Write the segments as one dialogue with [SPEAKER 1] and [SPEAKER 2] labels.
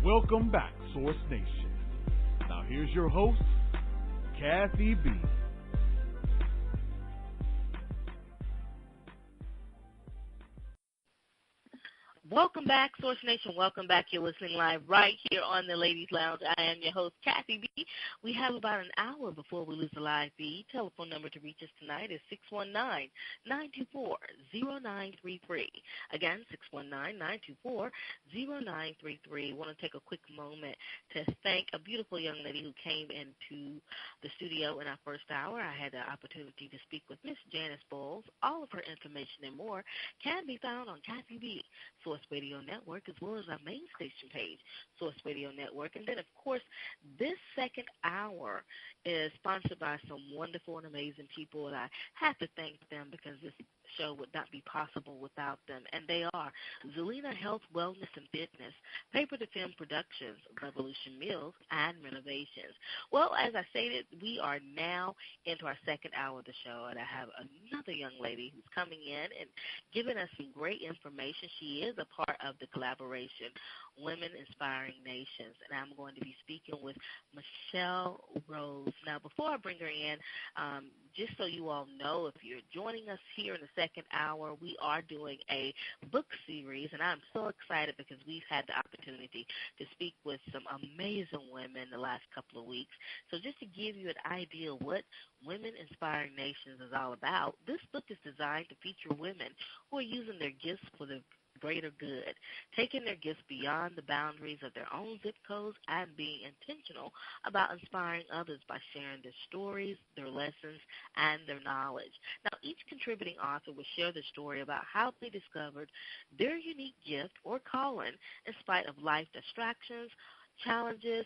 [SPEAKER 1] Welcome back, Source Nation. Now here's your host, Kathy B.
[SPEAKER 2] Welcome back, Source Nation. Welcome back. You're listening live right here on the Ladies Lounge. I am your host, Kathy B. We have about an hour before we lose the live feed. Telephone number to reach us tonight is 619-924-0933. Again, 619-924-0933. I want to take a quick moment to thank a beautiful young lady who came into the studio in our first hour. I had the opportunity to speak with Miss Janice Bowles. All of her information and more can be found on Kathy B. Source Radio Network, as well as our main station page, Source Radio Network. And then, of course, this second hour is sponsored by some wonderful and amazing people, and I have to thank them because this show would not be possible without them. And they are Zelina Health, Wellness, and Fitness, Paper to Film Productions, Revolution Meals, and Renovations. Well, as I stated, we are now into our second hour of the show, and I have another young lady who's coming in and giving us some great information. She is a part of the collaboration Women Inspiring Nations, and I'm going to be speaking with Michelle Rhodes. Now, before I bring her in, just so you all know, if you're joining us here in the second hour, we are doing a book series, and I'm so excited because we've had the opportunity to speak with some amazing women the last couple of weeks. So just to give you an idea of what Women Inspiring Nations is all about, this book is designed to feature women who are using their gifts for the greater good, taking their gifts beyond the boundaries of their own zip codes and being intentional about inspiring others by sharing their stories, their lessons, and their knowledge. Now, each contributing author will share the story about how they discovered their unique gift or calling in spite of life distractions, challenges,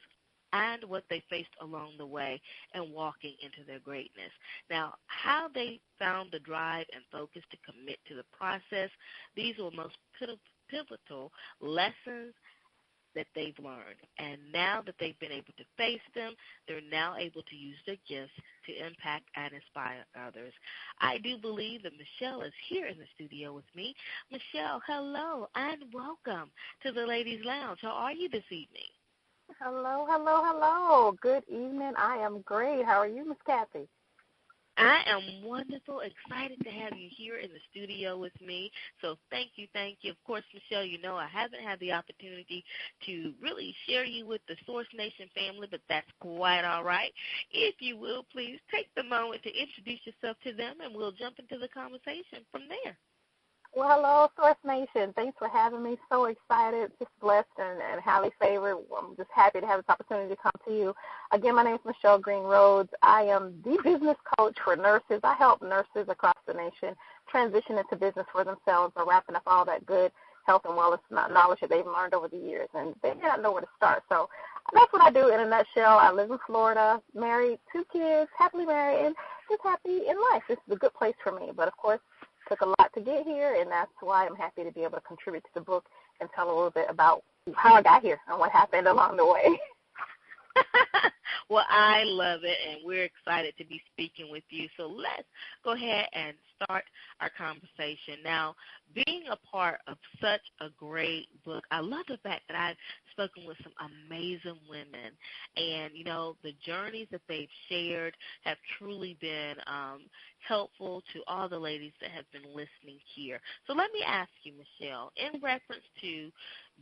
[SPEAKER 2] and what they faced along the way and walking into their greatness. Now, how they found the drive and focus to commit to the process, these were most pivotal lessons that they've learned. And now that they've been able to face them, they're now able to use their gifts to impact and inspire others. I do believe that Michelle is here in the studio with me. Michelle, hello, and welcome to the Ladies Lounge. How are you this evening?
[SPEAKER 3] Hello, hello, hello. Good evening. I am great. How are you, Miss Kathy?
[SPEAKER 2] I am wonderful, excited to have you here in the studio with me. So thank you, thank you. Of course, Michelle, you know I haven't had the opportunity to really share you with the Source Nation family, but that's quite all right. If you will, please take the moment to introduce yourself to them, and we'll jump into the conversation from there.
[SPEAKER 3] Well, hello, Source Nation. Thanks for having me. So excited, just blessed and highly favored. I'm just happy to have this opportunity to come to you. Again, my name is Michelle Greene Rhodes. I am the business coach for nurses. I help nurses across the nation transition into business for themselves by wrapping up all that good health and wellness knowledge that they've learned over the years, and they may not know where to start. So that's what I do in a nutshell. I live in Florida, married, 2 kids, happily married, and just happy in life. This is a good place for me. But, of course, took a lot to get here, and that's why I'm happy to be able to contribute to the book and tell a little bit about how I got here and what happened along the way.
[SPEAKER 2] Well, I love it, and we're excited to be speaking with you. So let's go ahead and start our conversation. Now, being a part of such a great book, I love the fact that I've spoken with some amazing women, and, you know, the journeys that they've shared have truly been helpful to all the ladies that have been listening here. So let me ask you, Michelle, in reference to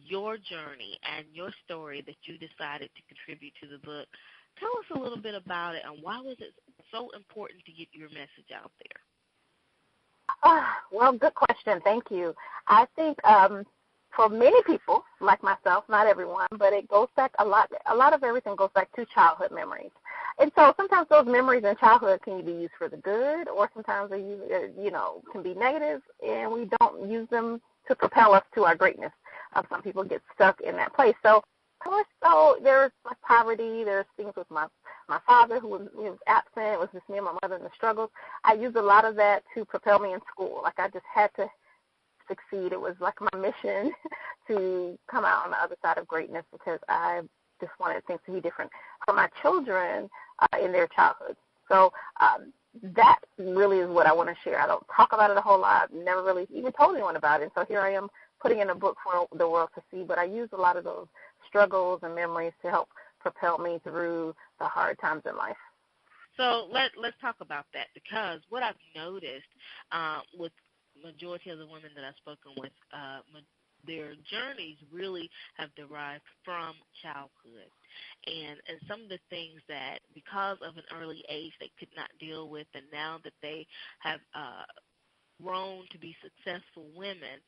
[SPEAKER 2] your journey and your story that you decided to contribute to the book, tell us a little bit about it and why was it so important to get your message out there?
[SPEAKER 3] Well, good question. Thank you. I think for many people, like myself, not everyone, but it goes back a lot of everything goes back to childhood memories. And so sometimes those memories in childhood can be used for the good, or sometimes they can be negative, and we don't use them to propel us to our greatness. Some people get stuck in that place. So, of course, there's like poverty. There's things with my father who was absent. It was just me and my mother in the struggles. I used a lot of that to propel me in school. Like I just had to succeed. It was like my mission to come out on the other side of greatness because I just wanted things to be different for my children in their childhood. So that really is what I want to share. I don't talk about it a whole lot. Never really even told anyone about it. So here I am putting in a book for the world to see. But I use a lot of those struggles and memories to help propel me through the hard times in life.
[SPEAKER 2] So let's talk about that, because what I've noticed with majority of the women that I've spoken with, their journeys really have derived from childhood. And some of the things that, because of an early age, they could not deal with, and now that they have grown to be successful women,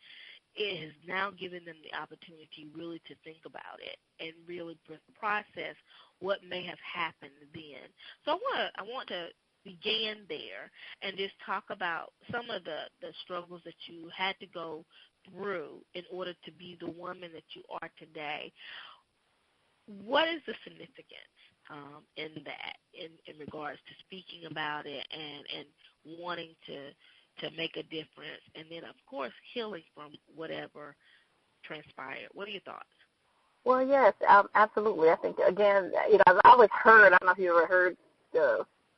[SPEAKER 2] it has now given them the opportunity really to think about it and really process what may have happened then. So I want to begin there and just talk about some of the struggles that you had to go through in order to be the woman that you are today. What is the significance in that, in regards to speaking about it and wanting to make a difference, and then, of course, healing from whatever transpired? What are your thoughts?
[SPEAKER 3] Well, yes, absolutely. I think, again, I've always heard, I don't know if you ever heard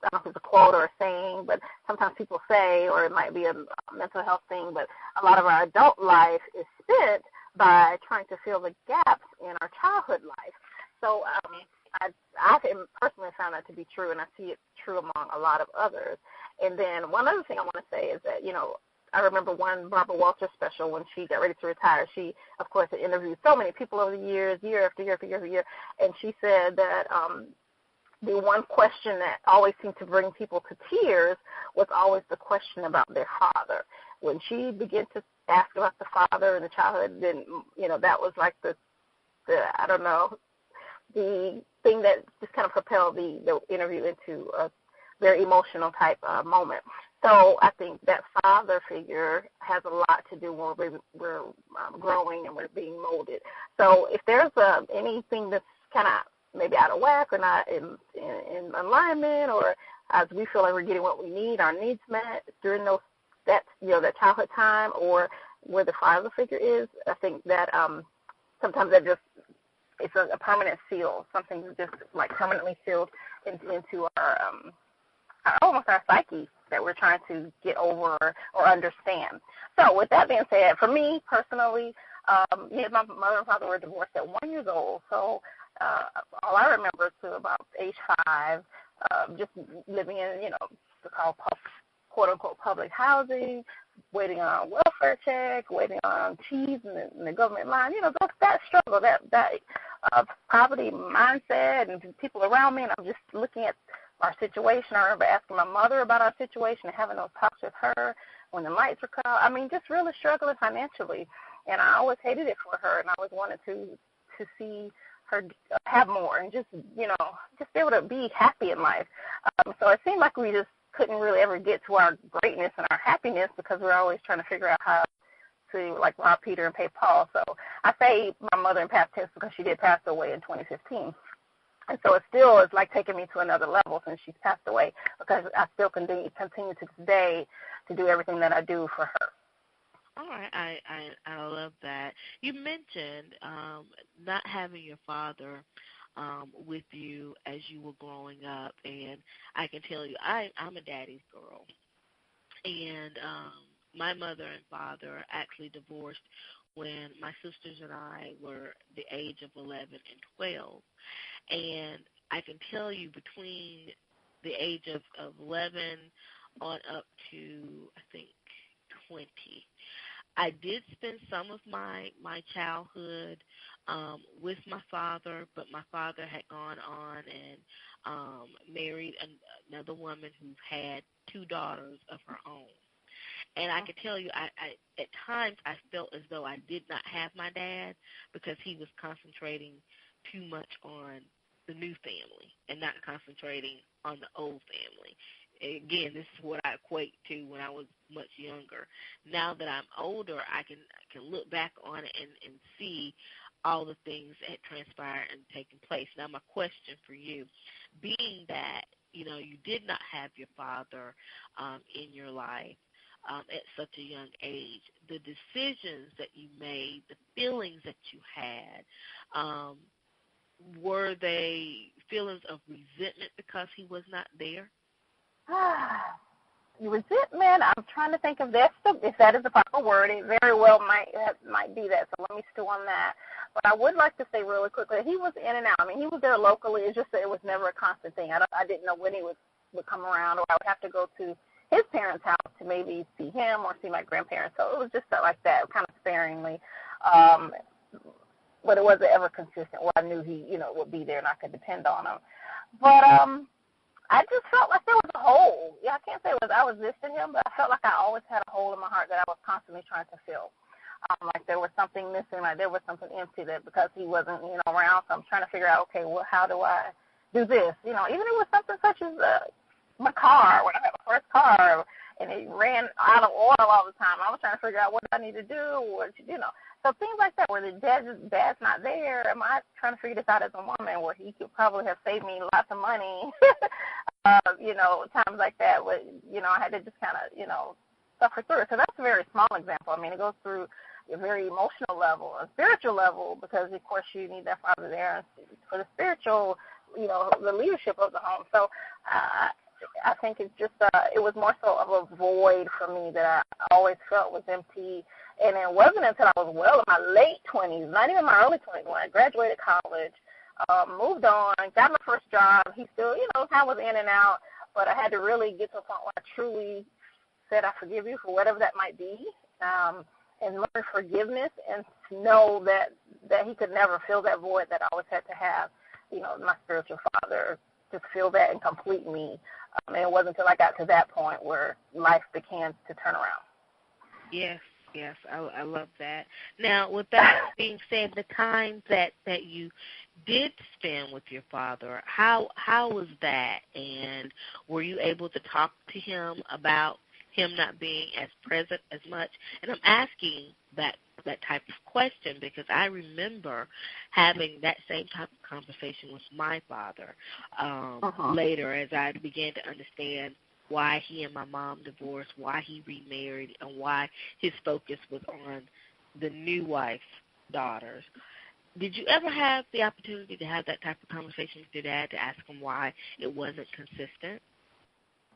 [SPEAKER 3] I don't know if it's a quote or a saying, but sometimes people say, or it might be a mental health thing, but a lot of our adult life is spent by trying to fill the gaps in our childhood life. So I personally found that to be true, and I see it true among a lot of others. And then one other thing I want to say is that, I remember one Barbara Walters special when she got ready to retire. She, of course, had interviewed so many people over the years, year after year after year after year, and she said that the one question that always seemed to bring people to tears was always the question about their father. When she began to ask about the father and the childhood, then, that was like the I don't know, the thing that just kind of propelled the interview into a very emotional type moment. So I think that father figure has a lot to do when we're growing and we're being molded. So if there's anything that's kind of maybe out of whack or not in alignment, or as we feel like we're getting what we need, our needs met during that childhood time, or where the father figure is, I think that sometimes that just, it's a permanent seal. Something just like permanently sealed into our almost our psyche that we're trying to get over or understand. So with that being said, for me personally, me and my mother and father were divorced at 1 year old. So all I remember to about age 5, just living in, so-called quote-unquote public housing, waiting on a welfare check, waiting on cheese in the government line. That struggle, that poverty mindset and people around me, and I'm just looking at our situation. I remember asking my mother about our situation and having those talks with her when the lights were cut out. I mean, just really struggling financially, and I always hated it for her, and I always wanted to see her have more and just be able to be happy in life. So it seemed like we just couldn't really ever get to our greatness and our happiness because we're always trying to figure out how to, like, rob Peter and pay Paul. So I say my mother in past tense because she did pass away in 2015. And so it still is like taking me to another level since she's passed away, because I still continue to this day to do everything that I do for her.
[SPEAKER 2] All right, I love that. You mentioned not having your father with you as you were growing up, and I can tell you I'm a daddy's girl, and my mother and father actually divorced when my sisters and I were the age of 11 and 12, and I can tell you between the age of 11 on up to, I think, 20, I did spend some of my childhood with my father, but my father had gone on and married another woman who had 2 daughters of her own. And I can tell you, I at times I felt as though I did not have my dad because he was concentrating too much on the new family and not concentrating on the old family. Again, this is what I equate to when I was much younger. Now that I'm older, I can look back on it and see all the things that had transpired and taken place. Now, my question for you, being that, you did not have your father in your life at such a young age, the decisions that you made, the feelings that you had, were they feelings of resentment because he was not there?
[SPEAKER 3] resentment, I'm trying to think if that is the proper word. It very well might be that, so let me stew on that. But I would like to say really quickly, he was in and out. I mean, he was there locally. It's just that it was never a constant thing. I didn't know when he would come around, or I would have to go to his parents' house to maybe see him or see my grandparents. So it was just like that, kind of sparingly. But it wasn't ever consistent where I knew he, would be there and I could depend on him. But I just felt like there was a hole. Yeah, I can't say I was missing him, but I felt like I always had a hole in my heart that I was constantly trying to fill. Like there was something missing, like there was something empty that because he wasn't, around. So I'm trying to figure out, okay, well, how do I do this? Even if it was something such as my car, when I had my first car, and it ran out of oil all the time. I was trying to figure out what I need to do, So things like that, where the dad's not there, am I trying to figure this out as a woman, where he could probably have saved me lots of money, times like that, where, I had to just kind of, suffer through it. So that's a very small example. I mean, it goes through a very emotional level, a spiritual level, because, of course, you need that father there for the spiritual, the leadership of the home. So I think it's just, it was more so of a void for me that I always felt was empty. And it wasn't until I was well in my late 20s, not even my early 20s, when I graduated college, moved on, got my first job. He still, kind of was in and out, but I had to really get to a point where I truly said, I forgive you for whatever that might be, and learn forgiveness and know that he could never fill that void that I always had to have, my spiritual father to fill that and complete me. And it wasn't until I got to that point where life began to turn around.
[SPEAKER 2] Yes, I love that. Now, with that being said, the time that you did spend with your father, how was that? And were you able to talk to him about him not being as present as much? And I'm asking that type of question because I remember having that same type of conversation with my father later as I began to understand why he and my mom divorced, why he remarried, and why his focus was on the new wife's daughters. Did you ever have the opportunity to have that type of conversation with your dad to ask him why it wasn't consistent?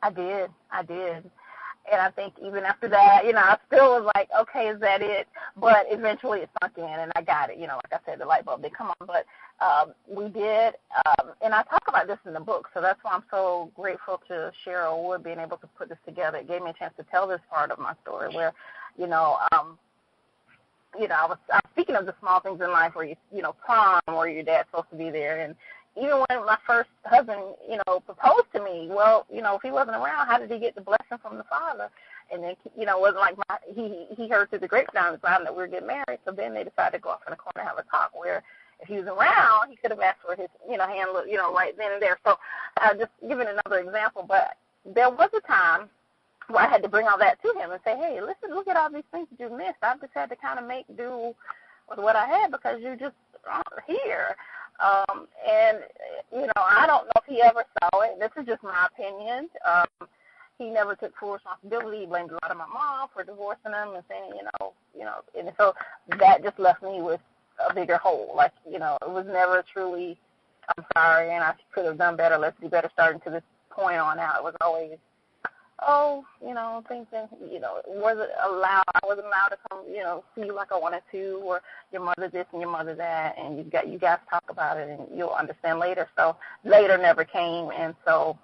[SPEAKER 3] I did. And I think even after that, I still was like, okay, is that it? But eventually it sunk in, and I got it. Like I said, the light bulb did come on. But we did, and I talk about this in the book, so that's why I'm so grateful to Cheryl Wood being able to put this together. It gave me a chance to tell this part of my story where, I was speaking of the small things in life where prom, where your dad's supposed to be there, and even when my first husband, proposed to me, well, if he wasn't around, how did he get the blessing from the father? And then, it wasn't like he heard through the grapevine that we were getting married, so then they decided to go off in the corner and have a talk where if he was around, he could have asked for his, hand, right then and there. So just giving another example, but there was a time where I had to bring all that to him and say, hey, listen, look at all these things that you missed. I just had to kind of make do with what I had because you just aren't here. And, I don't know if he ever saw it. This is just my opinion. He never took full responsibility. He blamed a lot of my mom for divorcing him and saying, and so that just left me with a bigger hole. Like, it was never truly, I'm sorry, and I could have done better. Let's do better starting to this point on out. It was always, things, wasn't allowed. I wasn't allowed to come, see you like I wanted to, or your mother this and your mother that, and you guys talk about it, and you'll understand later. So later never came, and so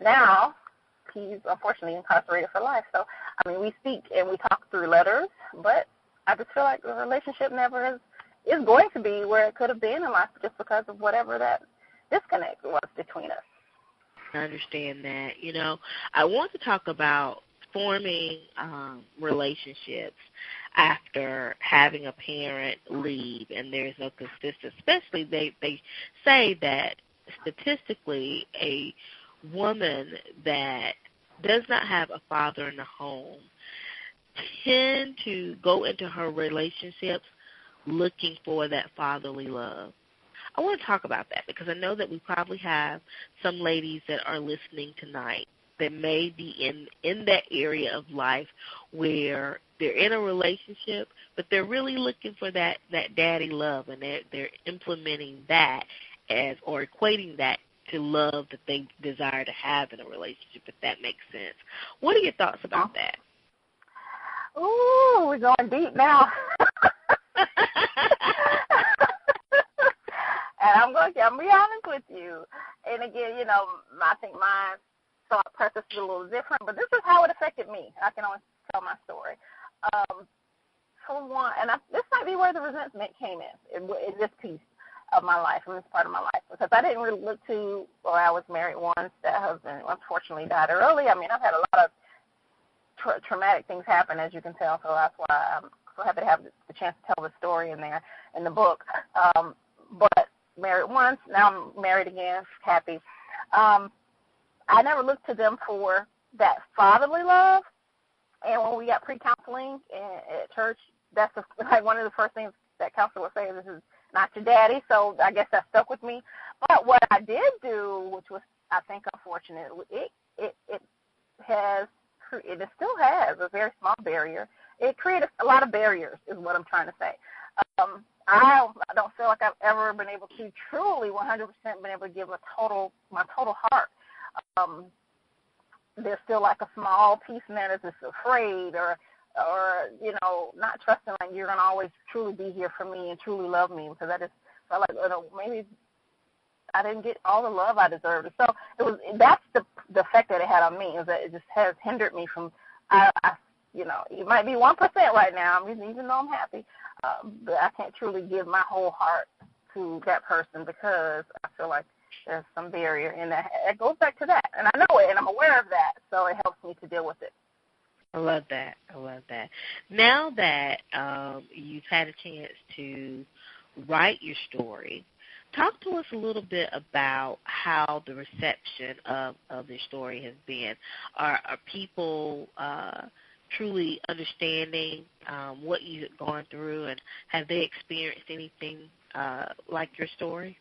[SPEAKER 3] now he's unfortunately incarcerated for life. So, we speak and we talk through letters, but I just feel like the relationship never is going to be where it could have been in life just because of whatever that disconnect was between us.
[SPEAKER 2] I understand that. I want to talk about forming relationships after having a parent leave and there's no consistency. Especially they say that statistically a woman that does not have a father in the home tend to go into her relationships looking for that fatherly love. I want to talk about that because I know that we probably have some ladies that are listening tonight that may be in that area of life where they're in a relationship, but they're really looking for that daddy love, and they're implementing that or equating that to love that they desire to have in a relationship, if that makes sense. What are your thoughts about that?
[SPEAKER 3] Ooh, we're going deep now. And I'm going to be honest with you. And again, I think my thought process is a little different, but this is how it affected me. I can only tell my story. For one, and this might be where the resentment came in this piece of my life, in this part of my life, because I didn't really look to, I was married once. That husband unfortunately died early. I mean, I've had a lot of traumatic things happen, as you can tell, so that's why I'm so happy to have the chance to tell the story in there in the book. But married once, now I'm married again, happy. I never looked to them for that fatherly love, and when we got pre-counseling at church, that's like one of the first things that counselor would say, this is not your daddy, so I guess that stuck with me. But what I did do, which was, I think, unfortunate, it still has a very small barrier. It created a lot of barriers, is what I'm trying to say. I don't feel like I've ever been able to truly 100% been able to give my total heart. There's still like a small piece in there that's just afraid or not trusting like you're going to always truly be here for me and truly love me, because I just felt like maybe I didn't get all the love I deserved. So that's the effect that it had on me, is that it just has hindered me from, it might be 1% right now, even though I'm happy, but I can't truly give my whole heart to that person because I feel like there's some barrier, and that it goes back to that, and I know it, and I'm aware of that, so it helps me to deal with it.
[SPEAKER 2] I love that. Now that you've had a chance to write your story, talk to us a little bit about how the reception of your story has been. Are people truly understanding what you've gone through, and have they experienced anything like your story?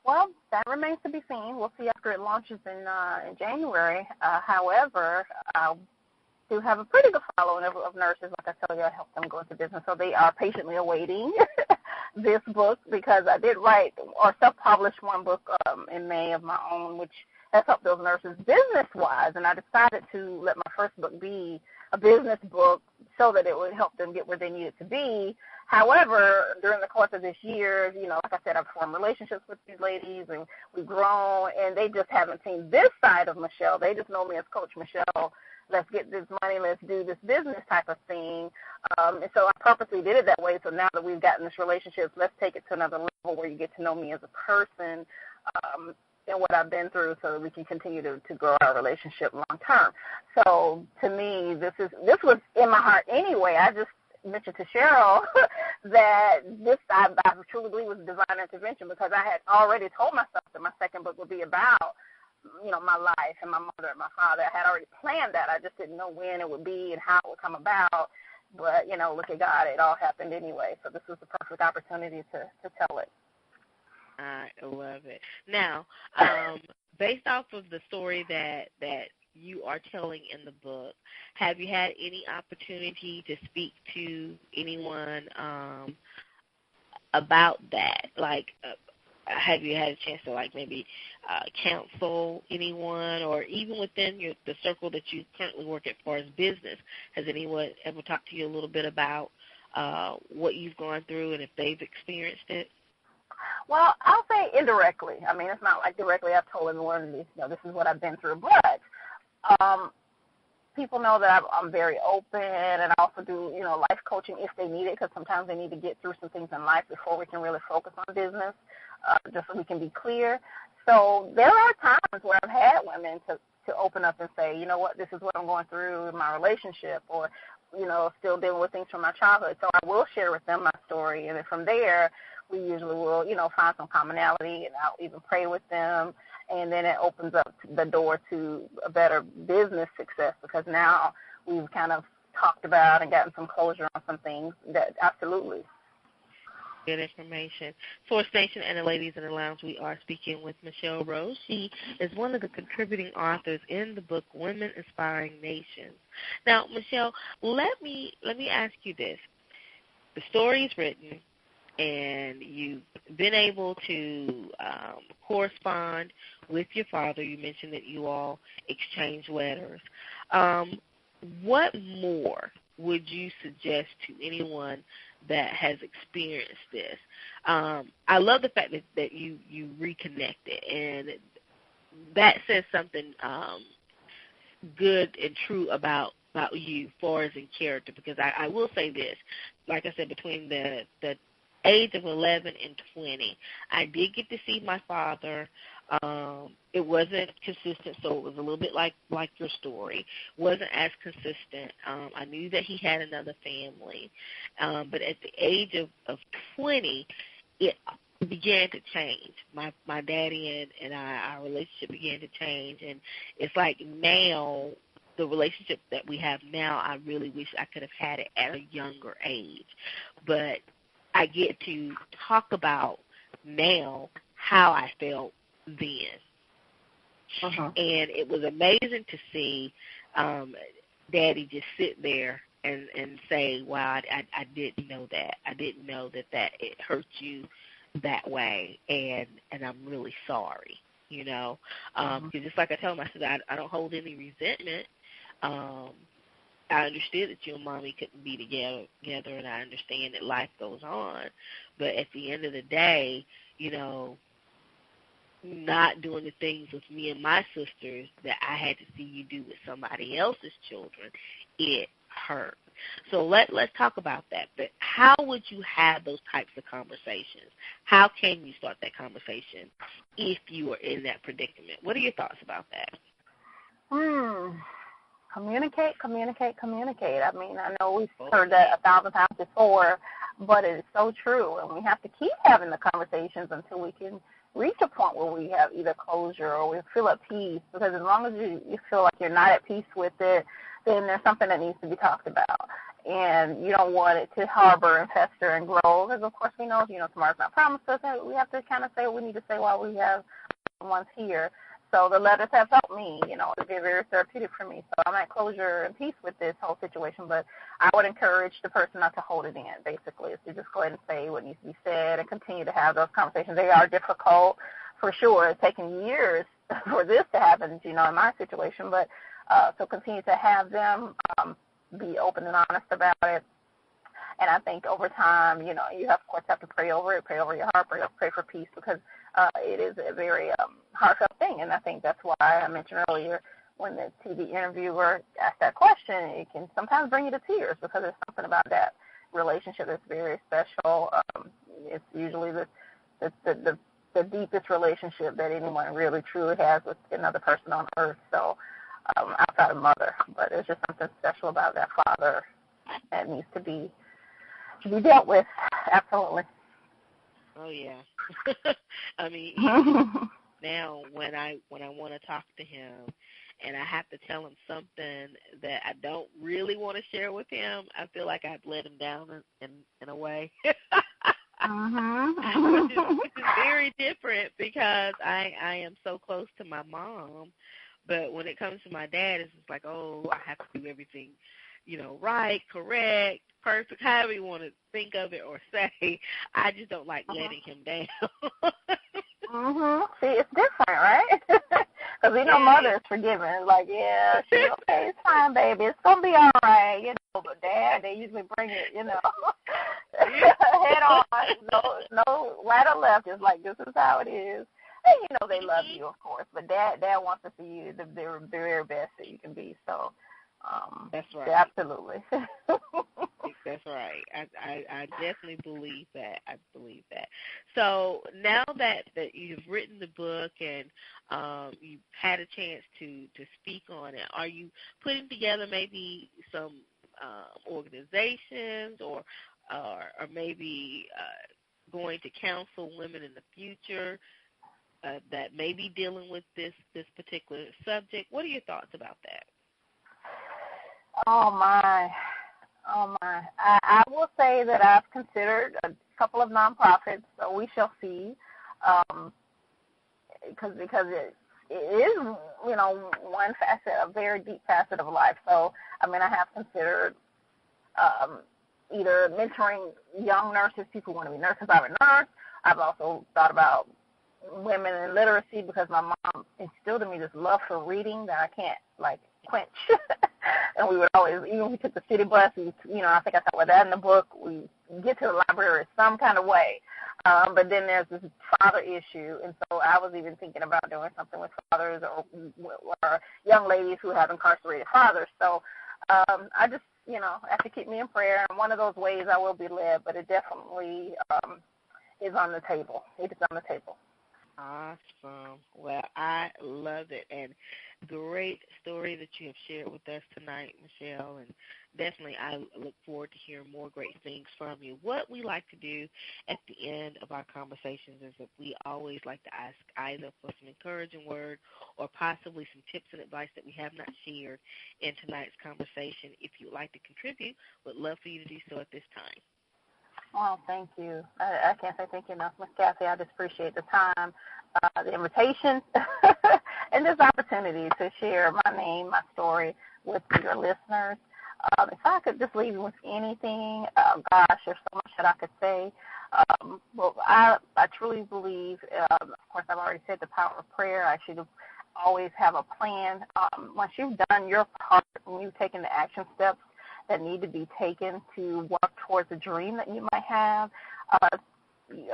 [SPEAKER 3] Well, that remains to be seen. We'll see after it launches in January. However, I do have a pretty good following of nurses. Like I tell you, I help them go into business, so they are patiently awaiting this book, because I did write or self-publish one book in May of my own, which has helped those nurses business-wise, and I decided to let my first book be a business book so that it would help them get where they needed to be. However, during the course of this year, like I said, I've formed relationships with these ladies, and we've grown, and they just haven't seen this side of Michelle. They just know me as Coach Michelle. Let's get this money, let's do this business type of thing. And so I purposely did it that way. So now that we've gotten this relationship, let's take it to another level where you get to know me as a person and what I've been through, so that we can continue to grow our relationship long term. So to me, this was in my heart anyway. I just mentioned to Cheryl that this I truly believe was divine intervention, because I had already told myself that my second book would be about my life and my mother and my father. I had already planned that. I just didn't know when it would be and how it would come about. But, look at God, it all happened anyway. So this was the perfect opportunity to tell it.
[SPEAKER 2] I love it. Now, based off of the story that you are telling in the book, have you had any opportunity to speak to anyone about that? Like, have you had a chance to, maybe counsel anyone, or even within the circle that you currently work at as far as business? Has anyone ever talked to you a little bit about what you've gone through and if they've experienced it?
[SPEAKER 3] Well, I'll say indirectly. I mean, it's not like directly I've told everyone this is what I've been through, but people know that I'm very open, and I also do, life coaching if they need it, because sometimes they need to get through some things in life before we can really focus on business, just so we can be clear. So there are times where I've had women to open up and say, you know what, this is what I'm going through in my relationship, or, still dealing with things from my childhood. So I will share with them my story, and then from there, we usually will, find some commonality, and I'll even pray with them, and then it opens up the door to a better business success, because now we've kind of talked about and gotten some closure on some things that absolutely.
[SPEAKER 2] Good information. Source Nation and the ladies in the lounge, we are speaking with Michelle Rhodes. She is one of the contributing authors in the book Women Inspiring Nations. Now, Michelle, let me ask you this. The story is written. and you've been able to correspond with your father. You mentioned that you all exchange letters. What more would you suggest to anyone that has experienced this? I love the fact that you reconnected, and that says something good and true about you, as far as in character, because I will say this, like I said, between the age of 11 and 20, I did get to see my father. It wasn't consistent, so it was a little bit like your story. Wasn't as consistent. I knew that he had another family, but at the age of 20, it began to change. My daddy and our relationship began to change, and it's like now, the relationship that we have now, I really wish I could have had it at a younger age. But I get to talk about now how I felt then.
[SPEAKER 3] Uh-huh.
[SPEAKER 2] And it was amazing to see Daddy just sit there and say, wow, I didn't know that. I didn't know that it hurt you that way, and I'm really sorry, you know. Because just like I told him, I said, I don't hold any resentment. I understood that you and Mommy couldn't be together, and I understand that life goes on. But at the end of the day, you know, not doing the things with me and my sisters that I had to see you do with somebody else's children, it hurt. So let's talk about that. But how would you have those types of conversations? How can you start that conversation if you are in that predicament? What are your thoughts about that?
[SPEAKER 3] Communicate. I mean, I know we've heard that 1,000 times before, but it is so true. And we have to keep having the conversations until we can reach a point where we have either closure or we feel at peace. Because as long as you feel like you're not at peace with it, then there's something that needs to be talked about. And you don't want it to harbor and fester and grow. Because, of course, we know, tomorrow's not promised us. And we have to kind of say what we need to say while we have ones here. So the letters have helped me, to be very therapeutic for me. So I'm at closure and peace with this whole situation, but I would encourage the person not to hold it in, basically, is to just go ahead and say what needs to be said and continue to have those conversations. They are difficult, for sure. It's taken years for this to happen, in my situation, but so continue to have them be open and honest about it. And I think over time, you of course have to pray over it, pray over your heart, pray for peace, because it is a very heartfelt thing. And I think that's why I mentioned earlier when the TV interviewer asked that question, it can sometimes bring you to tears because there's something about that relationship that's very special. It's usually the deepest relationship that anyone really truly has with another person on earth. So outside of mother, but there's just something special about that father that needs to be dealt with. Absolutely.
[SPEAKER 2] Oh yeah. I mean, now when I want to talk to him and I have to tell him something that I don't really want to share with him, I feel like I've let him down in a way. Which is very different because I am so close to my mom. But when it comes to my dad, it's just like, oh, I have to do everything, right, correct, perfect, however you want to think of it or say. I just don't like letting him down.
[SPEAKER 3] See, it's different, right? Because we know mother is forgiving. Like, yeah, she's okay, it's fine, baby. It's going to be all right, But Dad, they usually bring it, head on. No right or left. It's like, this is how it is. And, they love you, of course. But Dad wants to see you the very best that you can be. So,
[SPEAKER 2] that's right.
[SPEAKER 3] Absolutely.
[SPEAKER 2] That's right. I definitely believe that. I believe that. So now that you've written the book and you've had a chance to speak on it, are you putting together maybe some organizations or maybe going to counsel women in the future that may be dealing with this particular subject? What are your thoughts about that?
[SPEAKER 3] Oh, my. I will say that I've considered a couple of nonprofits, so we shall see, because it is, one facet, a very deep facet of life. So, I have considered either mentoring young nurses, people who want to be nurses, if I'm a nurse. I've also thought about women in literacy because my mom instilled in me this love for reading that I can't, like, quench. And we would always, even when we took the city bus, I think I talked about that in the book, we get to the library some kind of way. But then there's this father issue, and so I was even thinking about doing something with fathers or young ladies who have incarcerated fathers. So I just, have to keep me in prayer. And one of those ways I will be led, but it definitely is on the table. It is on the table.
[SPEAKER 2] Awesome. Well, I love it, and great story that you have shared with us tonight, Michelle, and definitely I look forward to hearing more great things from you. What we like to do at the end of our conversations is that we always like to ask either for some encouraging word or possibly some tips and advice that we have not shared in tonight's conversation. If you would like to contribute, we'd love for you to do so at this time.
[SPEAKER 3] Oh, thank you. I can't say thank you enough, Ms. Kathy. I just appreciate the time, the invitation, and this opportunity to share my name, my story with your listeners. If I could just leave you with anything, gosh, there's so much that I could say. Well, I truly believe, of course, I've already said the power of prayer. I should always have a plan. Once you've done your part, when you've taken the action steps that need to be taken to work towards a dream that you might have.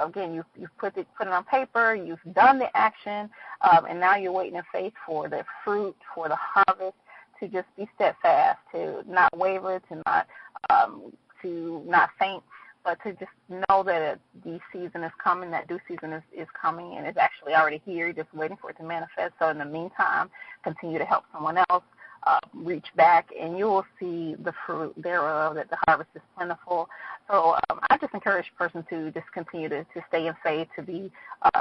[SPEAKER 3] Again, you've put it on paper, you've done the action, and now you're waiting in faith for the fruit, for the harvest, to just be steadfast, to not waver, to not faint, but to just know that the season is coming, that due season is coming, and it's actually already here, just waiting for it to manifest. So in the meantime, continue to help someone else. Reach back, and you will see the fruit thereof, that the harvest is plentiful. So I just encourage a person to just continue to stay in faith, to be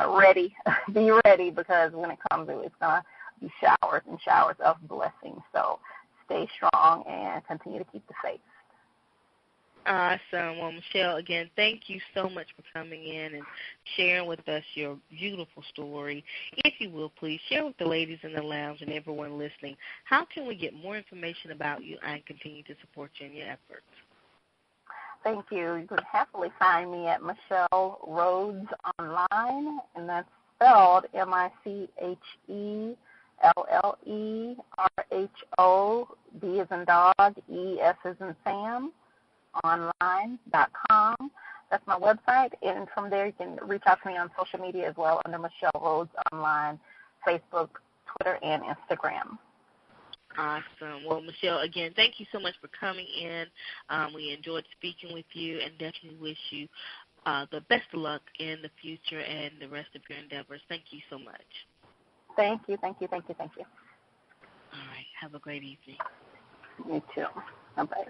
[SPEAKER 3] ready, be ready, because when it comes, it's going to be showers and showers of blessings. So stay strong and continue to keep the faith.
[SPEAKER 2] Awesome. Well, Michelle, again, thank you so much for coming in and sharing with us your beautiful story. If you will, please share with the ladies in the lounge and everyone listening, how can we get more information about you and continue to support you in your efforts?
[SPEAKER 3] Thank you. You can happily find me at Michelle Rhodes Online, and that's spelled MichellReRhod, as in dog, ES as in Sam, online.com. That's my website, and from there you can reach out to me on social media as well under Michelle Rhodes Online, Facebook, Twitter, and Instagram.
[SPEAKER 2] Awesome. Well, Michelle, again, thank you so much for coming in. We enjoyed speaking with you and definitely wish you the best of luck in the future and the rest of your endeavors. Thank you so much.
[SPEAKER 3] Thank you, thank you, thank you, thank you.
[SPEAKER 2] All right. Have a great evening.
[SPEAKER 3] You too. Bye-bye.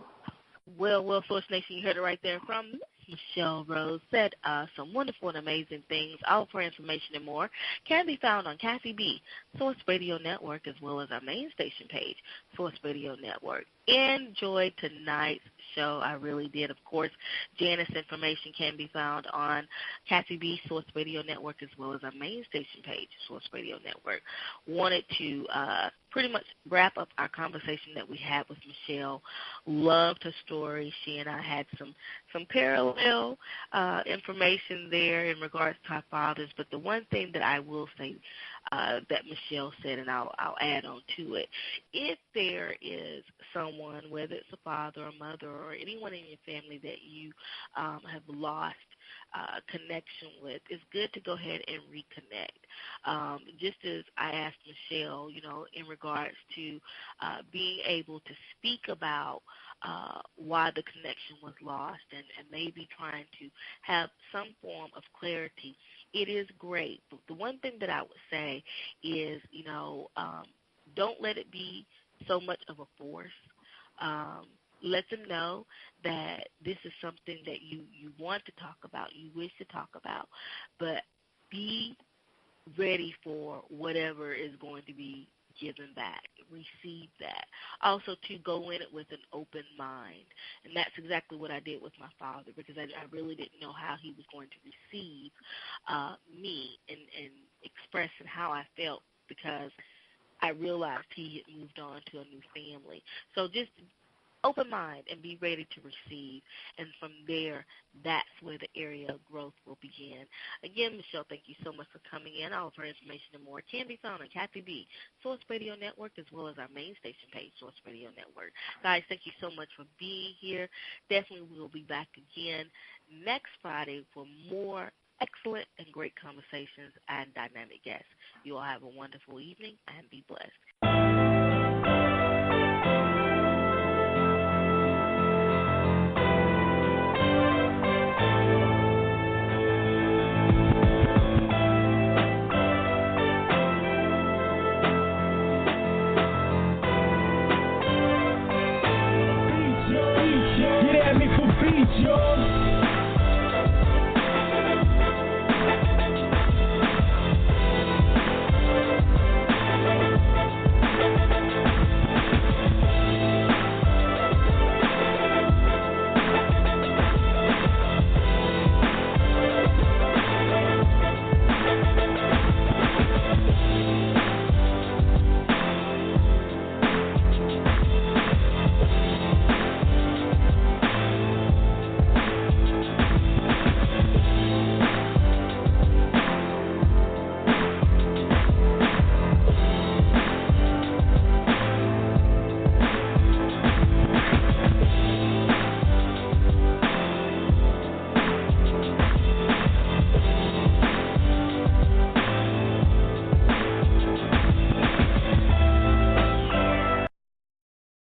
[SPEAKER 2] Well, Source Nation, you heard it right there from Michelle Rhodes. Said some wonderful and amazing things. All of her information and more can be found on Kathy B, Source Radio Network, as well as our main station page, Source Radio Network. Enjoy tonight's show. I really did. Of course, Janice's information can be found on Kathy B, Source Radio Network, as well as our main station page, Source Radio Network. Wanted to pretty much wrap up our conversation that we had with Michelle. Loved her story. She and I had some parallel information there in regards to our fathers, but the one thing that I will say that Michelle said, and I'll add on to it, if there is someone, whether it's a father or mother or anyone in your family that you have lost connection with, it's good to go ahead and reconnect. Just as I asked Michelle, in regards to being able to speak about why the connection was lost and maybe trying to have some form of clarity, it is great. But the one thing that I would say is, don't let it be so much of a force. Let them know that this is something that you want to talk about, you wish to talk about, but be ready for whatever is going to be given back. Receive that. Also, to go in it with an open mind. And that's exactly what I did with my father, because I really didn't know how he was going to receive me and expressing how I felt, because I realized he had moved on to a new family. So just open mind and be ready to receive. And from there, that's where the area of growth will begin. Again, Michelle, thank you so much for coming in. All of her information and more can be found on Kathy B. Source Radio Network, as well as our main station page, Source Radio Network. Guys, thank you so much for being here. Definitely we will be back again next Friday for more excellent and great conversations and dynamic guests. You all have a wonderful evening and be blessed.